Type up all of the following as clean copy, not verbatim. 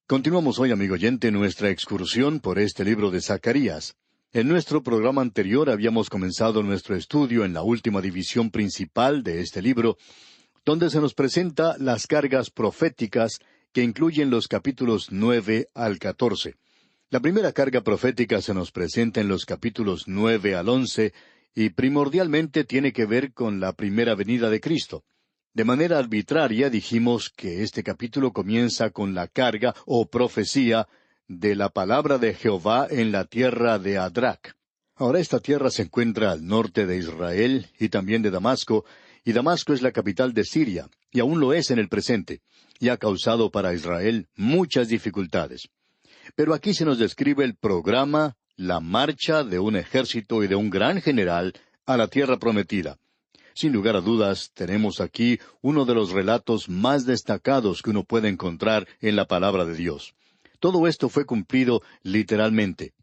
Continuamos hoy, amigo oyente, nuestra excursión por este libro de Zacarías. En nuestro programa anterior habíamos comenzado nuestro estudio en la última división principal de este libro, donde se nos presenta las cargas proféticas que incluyen los capítulos 9 al 14. La primera carga profética se nos presenta en los capítulos 9 al 11 y primordialmente tiene que ver con la primera venida de Cristo. De manera arbitraria dijimos que este capítulo comienza con la carga o profecía de la palabra de Jehová en la tierra de Adrac. Ahora esta tierra se encuentra al norte de Israel y también de Damasco, y Damasco es la capital de Siria, y aún lo es en el presente, y ha causado para Israel muchas dificultades. Pero aquí se nos describe el programa, la marcha de un ejército y de un gran general a la tierra prometida. Sin lugar a dudas, tenemos aquí uno de los relatos más destacados que uno puede encontrar en la palabra de Dios. Todo esto fue cumplido literalmente.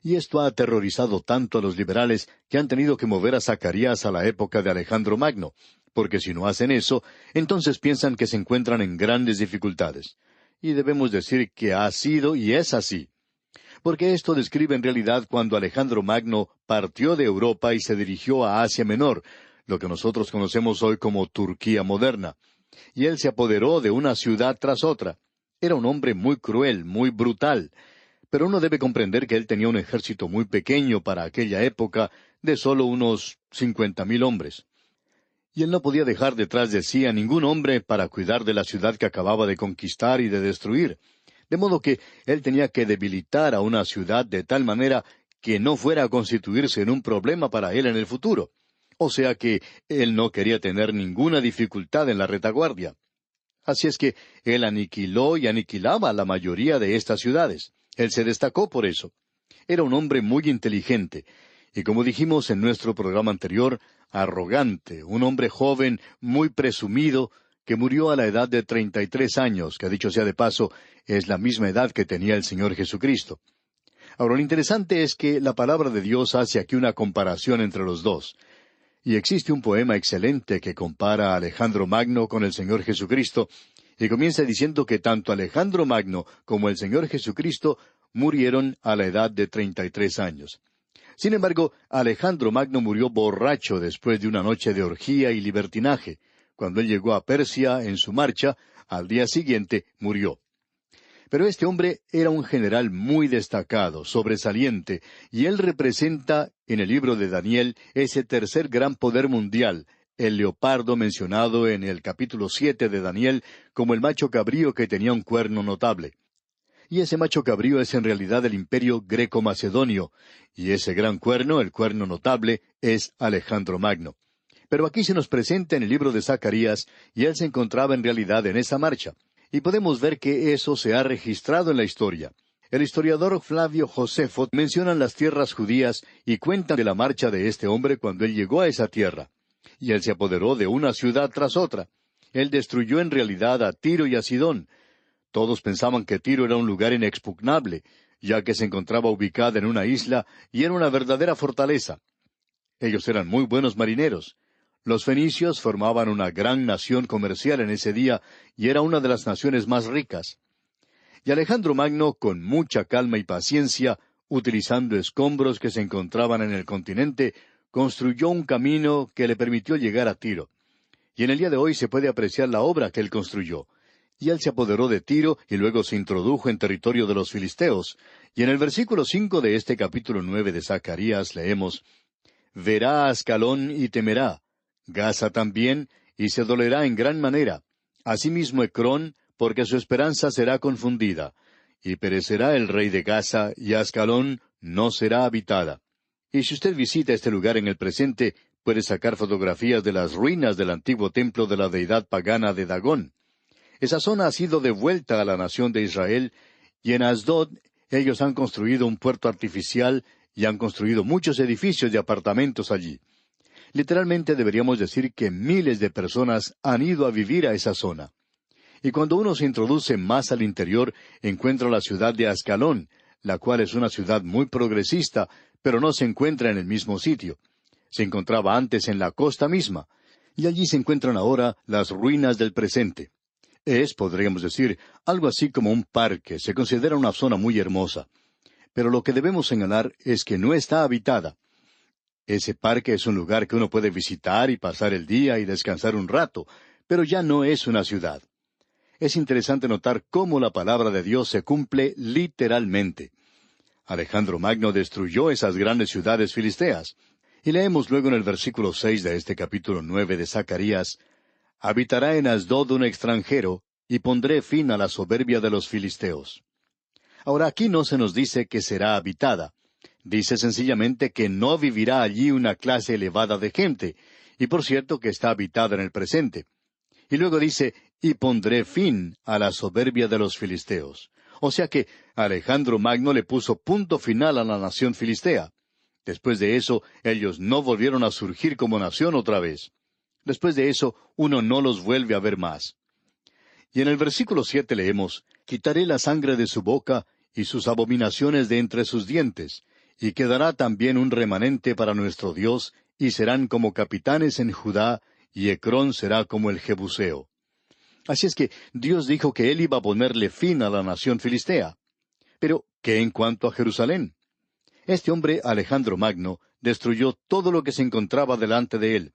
Y esto ha aterrorizado tanto a los liberales que han tenido que mover a Zacarías a la época de Alejandro Magno, porque si no hacen eso, entonces piensan que se encuentran en grandes dificultades. Y debemos decir que ha sido y es así. Porque esto describe en realidad cuando Alejandro Magno partió de Europa y se dirigió a Asia Menor, lo que nosotros conocemos hoy como Turquía moderna. Y él se apoderó de una ciudad tras otra. Era un hombre muy cruel, muy brutal. Pero uno debe comprender que él tenía un ejército muy pequeño para aquella época, de solo unos 50,000 hombres. Y él no podía dejar detrás de sí a ningún hombre para cuidar de la ciudad que acababa de conquistar y de destruir. De modo que él tenía que debilitar a una ciudad de tal manera que no fuera a constituirse en un problema para él en el futuro. O sea que él no quería tener ninguna dificultad en la retaguardia. Así es que él aniquiló y aniquilaba a la mayoría de estas ciudades. Él se destacó por eso. Era un hombre muy inteligente, y como dijimos en nuestro programa anterior, arrogante, un hombre joven, muy presumido, que murió a la edad de 33 años, que dicho sea de paso, es la misma edad que tenía el Señor Jesucristo. Ahora, lo interesante es que la palabra de Dios hace aquí una comparación entre los dos. Y existe un poema excelente que compara a Alejandro Magno con el Señor Jesucristo, y comienza diciendo que tanto Alejandro Magno como el Señor Jesucristo murieron a la edad de 33 años. Sin embargo, Alejandro Magno murió borracho después de una noche de orgía y libertinaje. Cuando él llegó a Persia en su marcha, al día siguiente murió. Pero este hombre era un general muy destacado, sobresaliente, y él representa en el libro de Daniel ese tercer gran poder mundial, el leopardo mencionado en el capítulo 7 de Daniel como el macho cabrío que tenía un cuerno notable. Y ese macho cabrío es en realidad el imperio greco-macedonio, y ese gran cuerno, el cuerno notable, es Alejandro Magno. Pero aquí se nos presenta en el libro de Zacarías, y él se encontraba en realidad en esa marcha. Y podemos ver que eso se ha registrado en la historia. El historiador Flavio Josefo menciona las tierras judías y cuenta de la marcha de este hombre cuando él llegó a esa tierra. Y él se apoderó de una ciudad tras otra. Él destruyó en realidad a Tiro y a Sidón. Todos pensaban que Tiro era un lugar inexpugnable, ya que se encontraba ubicada en una isla y era una verdadera fortaleza. Ellos eran muy buenos marineros. Los fenicios formaban una gran nación comercial en ese día y era una de las naciones más ricas. Y Alejandro Magno, con mucha calma y paciencia, utilizando escombros que se encontraban en el continente, construyó un camino que le permitió llegar a Tiro. Y en el día de hoy se puede apreciar la obra que él construyó. Y él se apoderó de Tiro y luego se introdujo en territorio de los filisteos. Y en el versículo 5 de este capítulo 9 de Zacarías leemos: «Verá a Ascalón y temerá, Gaza también, y se dolerá en gran manera. Asimismo Ecrón, porque su esperanza será confundida. Y perecerá el rey de Gaza, y Ascalón no será habitada». Y si usted visita este lugar en el presente, puede sacar fotografías de las ruinas del antiguo templo de la deidad pagana de Dagón. Esa zona ha sido devuelta a la nación de Israel, y en Asdod ellos han construido un puerto artificial y han construido muchos edificios de apartamentos allí. Literalmente deberíamos decir que miles de personas han ido a vivir a esa zona. Y cuando uno se introduce más al interior, encuentra la ciudad de Ascalón, la cual es una ciudad muy progresista, pero no se encuentra en el mismo sitio. Se encontraba antes en la costa misma, y allí se encuentran ahora las ruinas del presente. Es, podríamos decir, algo así como un parque, se considera una zona muy hermosa. Pero lo que debemos señalar es que no está habitada. Ese parque es un lugar que uno puede visitar y pasar el día y descansar un rato, pero ya no es una ciudad. Es interesante notar cómo la palabra de Dios se cumple literalmente. Alejandro Magno destruyó esas grandes ciudades filisteas. Y leemos luego en el versículo 6 de este capítulo 9 de Zacarías: «Habitará en Asdod un extranjero, y pondré fin a la soberbia de los filisteos». Ahora aquí no se nos dice que será habitada. Dice sencillamente que no vivirá allí una clase elevada de gente, y por cierto que está habitada en el presente. Y luego dice, «y pondré fin a la soberbia de los filisteos». O sea que Alejandro Magno le puso punto final a la nación filistea. Después de eso, ellos no volvieron a surgir como nación otra vez. Después de eso, uno no los vuelve a ver más. Y en el versículo 7 leemos, «Quitaré la sangre de su boca y sus abominaciones de entre sus dientes, y quedará también un remanente para nuestro Dios, y serán como capitanes en Judá, y Ecrón será como el Jebuseo». Así es que Dios dijo que Él iba a ponerle fin a la nación filistea. Pero, ¿qué en cuanto a Jerusalén? Este hombre, Alejandro Magno, destruyó todo lo que se encontraba delante de él.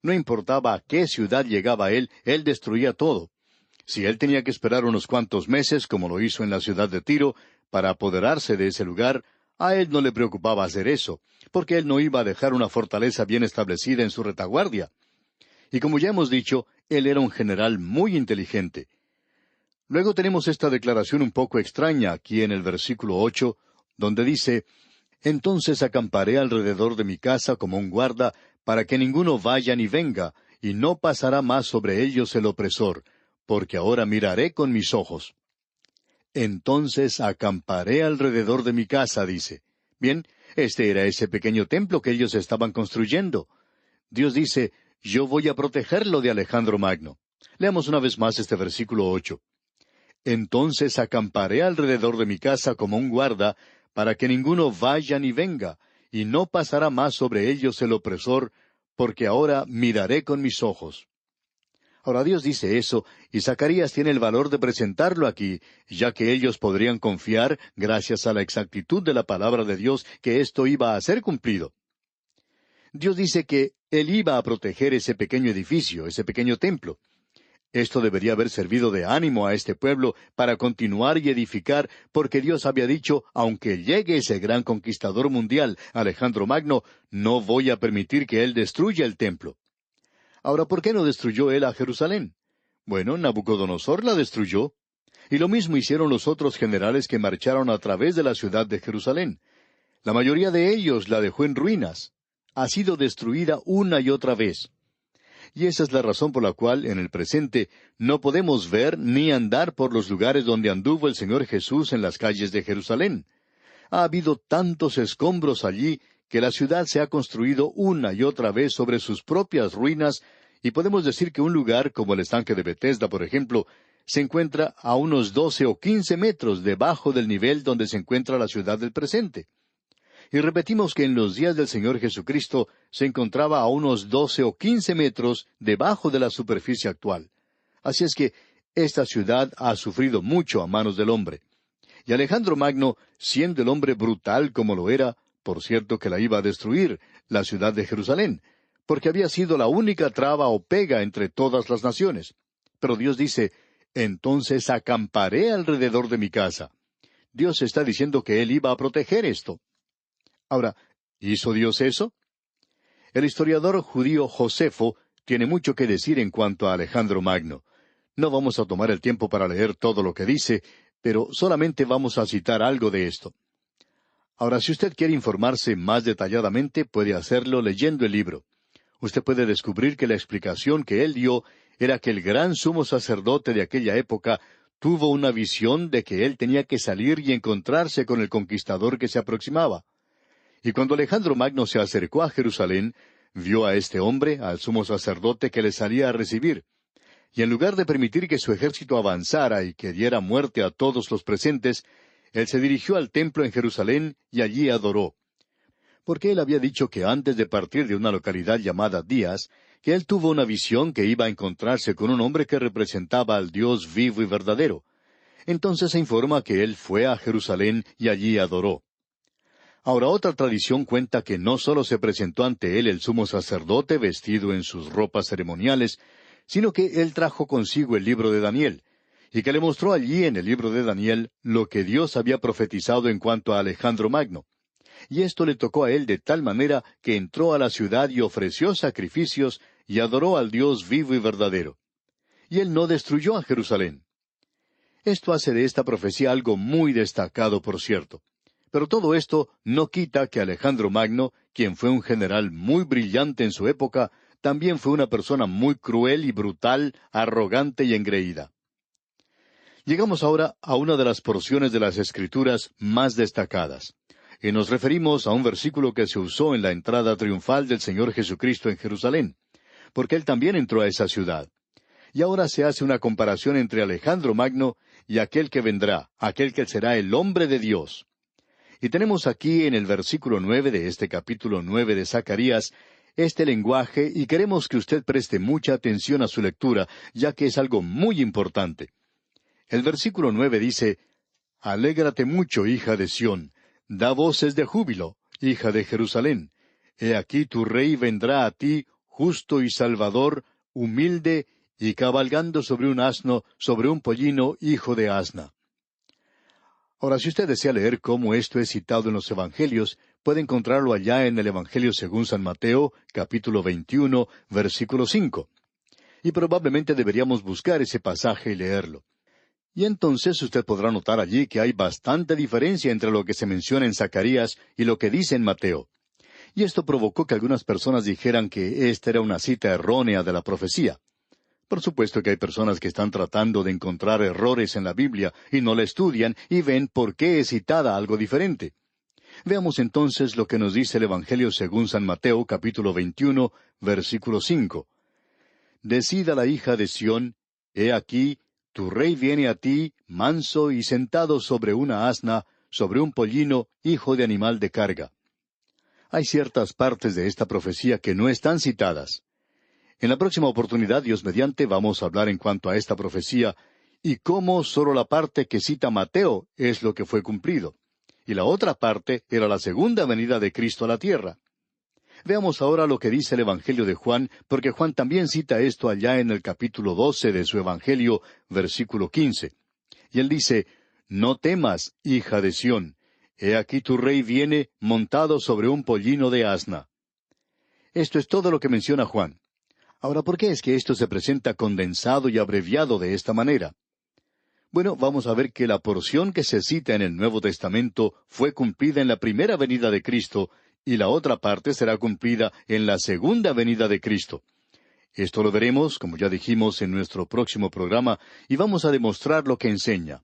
No importaba a qué ciudad llegaba él destruía todo. Si él tenía que esperar unos cuantos meses, como lo hizo en la ciudad de Tiro, para apoderarse de ese lugar, a él no le preocupaba hacer eso, porque él no iba a dejar una fortaleza bien establecida en su retaguardia. Y como ya hemos dicho, él era un general muy inteligente. Luego tenemos esta declaración un poco extraña aquí en el versículo 8, donde dice, «Entonces acamparé alrededor de mi casa como un guarda, para que ninguno vaya ni venga, y no pasará más sobre ellos el opresor, porque ahora miraré con mis ojos». Entonces acamparé alrededor de mi casa, dice. Bien, este era ese pequeño templo que ellos estaban construyendo. Dios dice, «Yo voy a protegerlo de Alejandro Magno». Leamos una vez más este versículo 8. «Entonces acamparé alrededor de mi casa como un guarda, para que ninguno vaya ni venga, y no pasará más sobre ellos el opresor, porque ahora miraré con mis ojos». Ahora Dios dice eso, y Zacarías tiene el valor de presentarlo aquí, ya que ellos podrían confiar, gracias a la exactitud de la palabra de Dios, que esto iba a ser cumplido. Dios dice que Él iba a proteger ese pequeño edificio, ese pequeño templo. Esto debería haber servido de ánimo a este pueblo para continuar y edificar, porque Dios había dicho, aunque llegue ese gran conquistador mundial, Alejandro Magno, no voy a permitir que él destruya el templo. Ahora, ¿por qué no destruyó él a Jerusalén? Bueno, Nabucodonosor la destruyó. Y lo mismo hicieron los otros generales que marcharon a través de la ciudad de Jerusalén. La mayoría de ellos la dejó en ruinas. Ha sido destruida una y otra vez. Y esa es la razón por la cual, en el presente, no podemos ver ni andar por los lugares donde anduvo el Señor Jesús en las calles de Jerusalén. Ha habido tantos escombros allí que la ciudad se ha construido una y otra vez sobre sus propias ruinas, y podemos decir que un lugar como el estanque de Bethesda, por ejemplo, se encuentra a unos 12 o 15 metros debajo del nivel donde se encuentra la ciudad del presente. Y repetimos que en los días del Señor Jesucristo se encontraba a unos 12 o 15 metros debajo de la superficie actual. Así es que esta ciudad ha sufrido mucho a manos del hombre. Y Alejandro Magno, siendo el hombre brutal como lo era, por cierto que la iba a destruir, la ciudad de Jerusalén, porque había sido la única traba o pega entre todas las naciones. Pero Dios dice, «Entonces acamparé alrededor de mi casa». Dios está diciendo que Él iba a proteger esto. Ahora, ¿hizo Dios eso? El historiador judío Josefo tiene mucho que decir en cuanto a Alejandro Magno. No vamos a tomar el tiempo para leer todo lo que dice, pero solamente vamos a citar algo de esto. Ahora, si usted quiere informarse más detalladamente, puede hacerlo leyendo el libro. Usted puede descubrir que la explicación que él dio era que el gran sumo sacerdote de aquella época tuvo una visión de que él tenía que salir y encontrarse con el conquistador que se aproximaba. Y cuando Alejandro Magno se acercó a Jerusalén, vio a este hombre, al sumo sacerdote, que le salía a recibir. Y en lugar de permitir que su ejército avanzara y que diera muerte a todos los presentes, él se dirigió al templo en Jerusalén y allí adoró. Porque él había dicho que antes de partir de una localidad llamada Días, que él tuvo una visión que iba a encontrarse con un hombre que representaba al Dios vivo y verdadero. Entonces se informa que él fue a Jerusalén y allí adoró. Ahora, otra tradición cuenta que no solo se presentó ante él el sumo sacerdote vestido en sus ropas ceremoniales, sino que él trajo consigo el libro de Daniel, y que le mostró allí en el libro de Daniel lo que Dios había profetizado en cuanto a Alejandro Magno. Y esto le tocó a él de tal manera que entró a la ciudad y ofreció sacrificios y adoró al Dios vivo y verdadero. Y él no destruyó a Jerusalén. Esto hace de esta profecía algo muy destacado, por cierto. Pero todo esto no quita que Alejandro Magno, quien fue un general muy brillante en su época, también fue una persona muy cruel y brutal, arrogante y engreída. Llegamos ahora a una de las porciones de las Escrituras más destacadas. Y nos referimos a un versículo que se usó en la entrada triunfal del Señor Jesucristo en Jerusalén, porque Él también entró a esa ciudad. Y ahora se hace una comparación entre Alejandro Magno y aquel que vendrá, aquel que será el hombre de Dios. Y tenemos aquí en el versículo 9 de este capítulo 9 de Zacarías este lenguaje, y queremos que usted preste mucha atención a su lectura, ya que es algo muy importante. El versículo 9 dice: Alégrate mucho, hija de Sión, da voces de júbilo, hija de Jerusalén. He aquí tu rey vendrá a ti, justo y salvador, humilde, y cabalgando sobre un asno, sobre un pollino, hijo de asna. Ahora, si usted desea leer cómo esto es citado en los Evangelios, puede encontrarlo allá en el Evangelio según San Mateo, capítulo 21, versículo 5. Y probablemente deberíamos buscar ese pasaje y leerlo. Y entonces usted podrá notar allí que hay bastante diferencia entre lo que se menciona en Zacarías y lo que dice en Mateo. Y esto provocó que algunas personas dijeran que esta era una cita errónea de la profecía. Por supuesto que hay personas que están tratando de encontrar errores en la Biblia y no la estudian y ven por qué es citada algo diferente. Veamos entonces lo que nos dice el Evangelio según San Mateo, capítulo 21, versículo 5. Decida la hija de Sión: He aquí, tu rey viene a ti, manso y sentado sobre una asna, sobre un pollino, hijo de animal de carga. Hay ciertas partes de esta profecía que no están citadas. En la próxima oportunidad, Dios mediante, vamos a hablar en cuanto a esta profecía y cómo solo la parte que cita Mateo es lo que fue cumplido. Y la otra parte era la segunda venida de Cristo a la tierra. Veamos ahora lo que dice el Evangelio de Juan, porque Juan también cita esto allá en el capítulo 12 de su Evangelio, versículo 15. Y él dice: No temas, hija de Sión, he aquí tu rey viene montado sobre un pollino de asna. Esto es todo lo que menciona Juan. Ahora, ¿por qué es que esto se presenta condensado y abreviado de esta manera? Bueno, vamos a ver que la porción que se cita en el Nuevo Testamento fue cumplida en la primera venida de Cristo, y la otra parte será cumplida en la segunda venida de Cristo. Esto lo veremos, como ya dijimos, en nuestro próximo programa, y vamos a demostrar lo que enseña.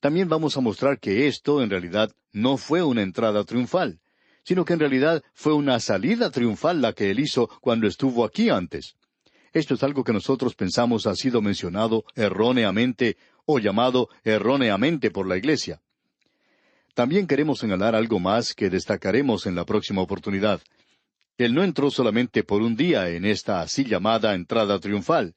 También vamos a mostrar que esto, en realidad, no fue una entrada triunfal, sino que en realidad fue una salida triunfal la que él hizo cuando estuvo aquí antes. Esto es algo que nosotros pensamos ha sido mencionado erróneamente o llamado erróneamente por la Iglesia. También queremos señalar algo más que destacaremos en la próxima oportunidad. Él no entró solamente por un día en esta así llamada entrada triunfal.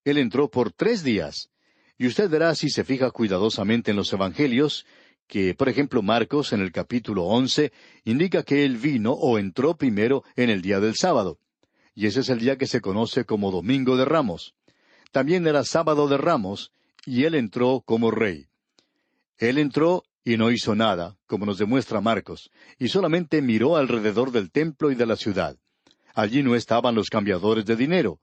Él entró por 3 días. Y usted verá, si se fija cuidadosamente en los Evangelios, que, por ejemplo, Marcos, en el capítulo 11, indica que él vino o entró primero en el día del sábado. Y ese es el día que se conoce como Domingo de Ramos. También era Sábado de Ramos, y él entró como rey. Él entró y no hizo nada, como nos demuestra Marcos, y solamente miró alrededor del templo y de la ciudad. Allí no estaban los cambiadores de dinero.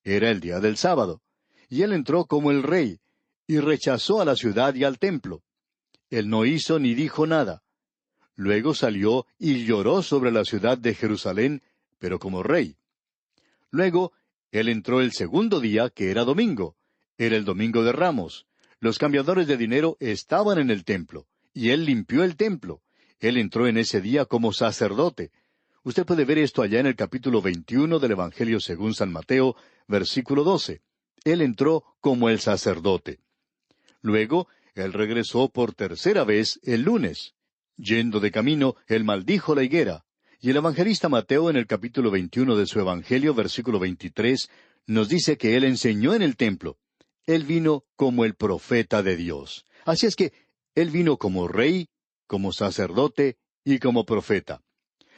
Era el día del sábado. Y él entró como el rey, y rechazó a la ciudad y al templo. Él no hizo ni dijo nada. Luego salió y lloró sobre la ciudad de Jerusalén, pero como rey. Luego, él entró el segundo día, que era domingo. Era el Domingo de Ramos. Los cambiadores de dinero estaban en el templo, y él limpió el templo. Él entró en ese día como sacerdote. Usted puede ver esto allá en el capítulo 21 del Evangelio según San Mateo, versículo 12. Él entró como el sacerdote. Luego, él regresó por tercera vez el lunes. Yendo de camino, él maldijo la higuera. Y el evangelista Mateo, en el capítulo 21 de su Evangelio, versículo 23, nos dice que él enseñó en el templo. Él vino como el profeta de Dios. Así es que él vino como rey, como sacerdote y como profeta.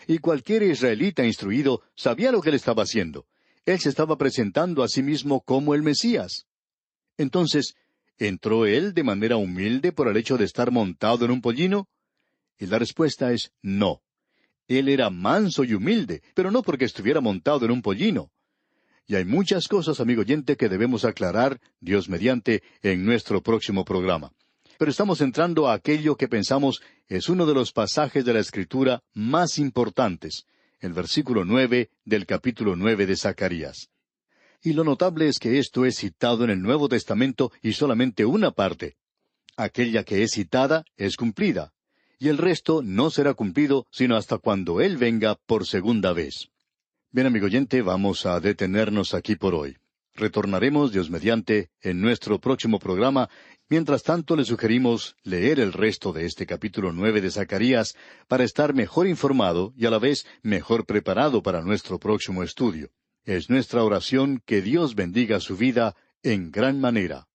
Y cualquier israelita instruido sabía lo que él estaba haciendo. Él se estaba presentando a sí mismo como el Mesías. Entonces, ¿entró él de manera humilde por el hecho de estar montado en un pollino? Y la respuesta es no. Él era manso y humilde, pero no porque estuviera montado en un pollino. Y hay muchas cosas, amigo oyente, que debemos aclarar, Dios mediante, en nuestro próximo programa. Pero estamos entrando a aquello que pensamos es uno de los pasajes de la Escritura más importantes, el versículo 9 del capítulo 9 de Zacarías. Y lo notable es que esto es citado en el Nuevo Testamento y solamente una parte. Aquella que es citada es cumplida, y el resto no será cumplido sino hasta cuando Él venga por segunda vez. Bien, amigo oyente, vamos a detenernos aquí por hoy. Retornaremos, Dios mediante, en nuestro próximo programa. Mientras tanto, le sugerimos leer el resto de este capítulo 9 de Zacarías para estar mejor informado y a la vez mejor preparado para nuestro próximo estudio. Es nuestra oración que Dios bendiga su vida en gran manera.